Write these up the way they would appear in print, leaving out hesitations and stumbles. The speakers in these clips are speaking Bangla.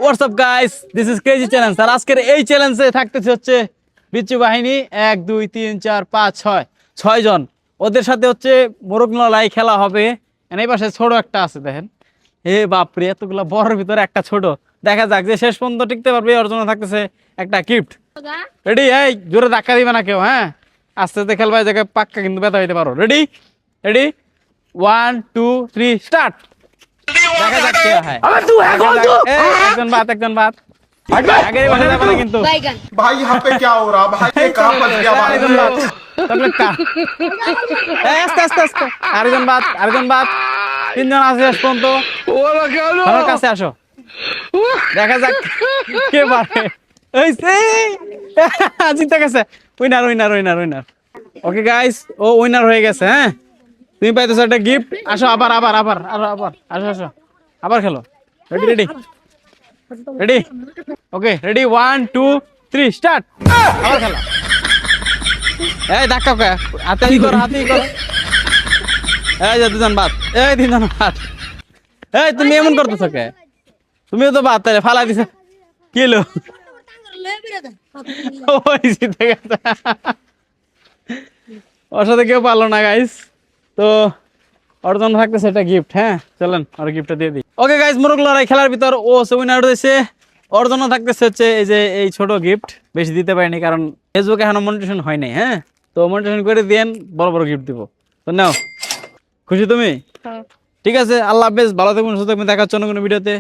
WhatsApp guys, this is crazy challenge. আর আজকের এই চ্যালেঞ্জে থাকতেছে হচ্ছে বিচ্ছু বাহিনী 1 2 3 4 5 6 6 জন। ওদের সাথে হচ্ছে মোরগ লড়াই খেলা হবে। এই পাশে ছোট একটা আছে, দেখেন। হে বাপরে, এতগুলা বড়র ভিতরে একটা ছোট। দেখা যাক যে শেষ পর্যন্ত টিকতে পারবে, ওর জন্য থাকতেছে একটা গিফট। রেডি? এই জোরে ধাক্কা দিবে না কেউ, হ্যাঁ? আস্তে আস্তে খেলবা, এই জায়গায় পাক্কা কিন্তু ব্যথা হইতে পারো। রেডি? রেডি? 1 2 3 স্টার্ট। দেখা যাক কে হয়। একজন বাদ, একজন বাদ। আগে বসে যাবে না কিন্তু। भाई यहाँ पे क्या हो रहा भाई ये कहाँ फंस गया भाई আরেকজন বাদ। চকলেট কা। আস্তে আস্তে আস্তে। আরেকজন বাদ, আরেকজন বাদ। তিনজন আছে শেষ পর্যন্ত। আমার কাছে আসো। দেখা যাক কে পারে। এই জিতে গেছে। Winner winner winner winner. Okay guys, ও উইনার হয়ে গেছে। হ্যাঁ, তুমি পাইতেছো একটা গিফট। আসো, আবার আবার আবার আরো আবার আসো আসো, আবার খেলো। Ready ready ready? Okay, ready? 1 2 3 start. আবার খেলো। এই ধাক্কা কে হাতে কর, হাতে কর। এই যে দুজন বাদ, এই তিনজন বাদ। এই তুমি এমন করতেছো কে? তুমিও তো বাদ, তাহলে ফালাই দিছো। কি হলো? ওই জিতে গেছে। ওর সাথে কেউ পারলো না গাইস। তো ওর জন্য থাকতেছে একটা গিফট। হ্যাঁ, চলেন ওর গিফটটা দিয়ে দিই। ওকে গাইস, মোরগ লড়াই খেলার ভিতর ও উইনার হয়েছে। ওর জন্য থাকতেছে হচ্ছে এই যে এই ছোট গিফট। বেশি দিতে পারিনি কারণ ফেসবুকে এখনো মনিটাইজেশন হয় নাই। হ্যাঁ, তো মনিটাইজেশন করে দেন, বড় বড় গিফট দিব। তো নাও, খুশি তুমি? ঠিক আছে, আল্লাহ হাফেজ, ভালো থাকবেন, সুস্থ থাকবেন। দেখা হচ্ছে অন্য কোনো ভিডিওতে।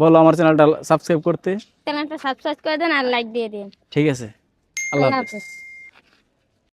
বলো আমার চ্যানেলটা সাবস্ক্রাইব করতে। চ্যানেলটা সাবস্ক্রাইব করে দেন আর লাইক দিয়ে দিন। ঠিক আছে, আল্লাহ হাফেজ। হাফেজ।